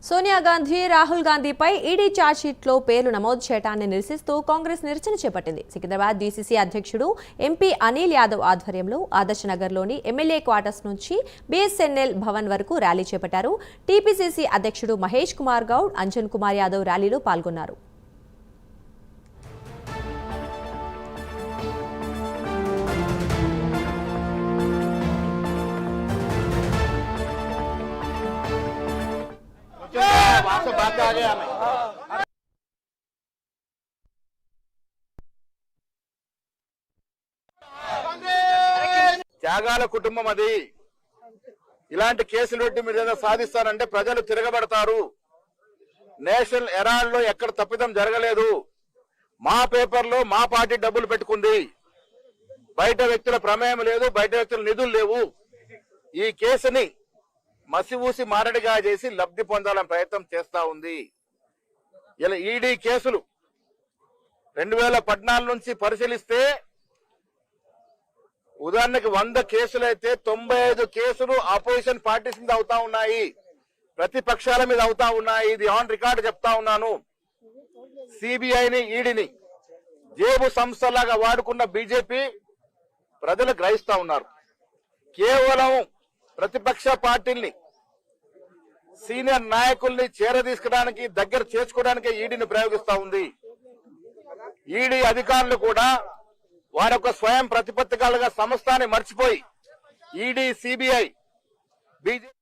Sonia Gandhi, Rahul గాంధీపై ED ఛార్జ్షీట్లో పేర్లు నమోదు చేయడాన్ని నిరసిస్తూ కాంగ్రెస్ నిరసన చేపట్టింది. సికింద్రాబాద్ డీసీసీ అధ్యక్షుడు ఎంపీ అనిల్ యాదవ్ ఆధ్వర్యంలో ఆదర్శ్ నగర్లోని ఎమ్మెల్యే క్వార్టర్స్ నుంచి బీఎస్ఎన్ఎల్ భవన్ వరకు ర్యాలీ చేపట్టారు. టీపీసీసీ అధ్యక్షుడు మహేష్ కుమార్ గౌడ్, అంజన్ కుమార్ యాదవ్ ర్యాలీలో పాల్గొన్నారు. త్యాగాల కుటుంబం అది. ఇలాంటి కేసులు పెట్టి మీరు ఏదైనా సాధిస్తారంటే ప్రజలు తిరగబడతారు. నేషనల్ హెరాల్డ్ లో ఎక్కడ తప్పిదం జరగలేదు. మా పేపర్లో మా పార్టీ డబ్బులు పెట్టుకుంది. బయట వ్యక్తుల ప్రమేయం లేదు, బయట వ్యక్తుల నిధులు లేవు. ఈ కేసుని మసివూసి మారడిగా చేసి లబ్ధి పొందాలని ప్రయత్నం చేస్తా ఉంది. ఇలా ఈడీ కేసులు 2014 నుంచి పరిశీలిస్తే ఉదాహరణకి 100 కేసులైతే 95 కేసులు అపోజిషన్ పార్టీస్ మీద అవుతా ఉన్నాయి, ప్రతిపక్షాల మీద అవుతా ఉన్నాయి. ఇది ఆన్ రికార్డు చెప్తా ఉన్నాను. సిబిఐని, ఈడీని జేబు సంస్థలాగా వాడుకున్న బీజేపీ ప్రజలు గ్రహిస్తా ఉన్నారు. కేవలం ప్రతిపక్ష పార్టీల్ని, సీనియర్ నాయకుల్ని చేరదీసుకోవడానికి, దగ్గర చేర్చుకోవడానికి ఈడీని ప్రయోగిస్తా ఉంది. ఈడీ అధికారులు కూడా వారొక స్వయం ప్రతిపత్తిగా సంస్థని మర్చిపోయి ఈడీ, సిబిఐ, బీజేపీ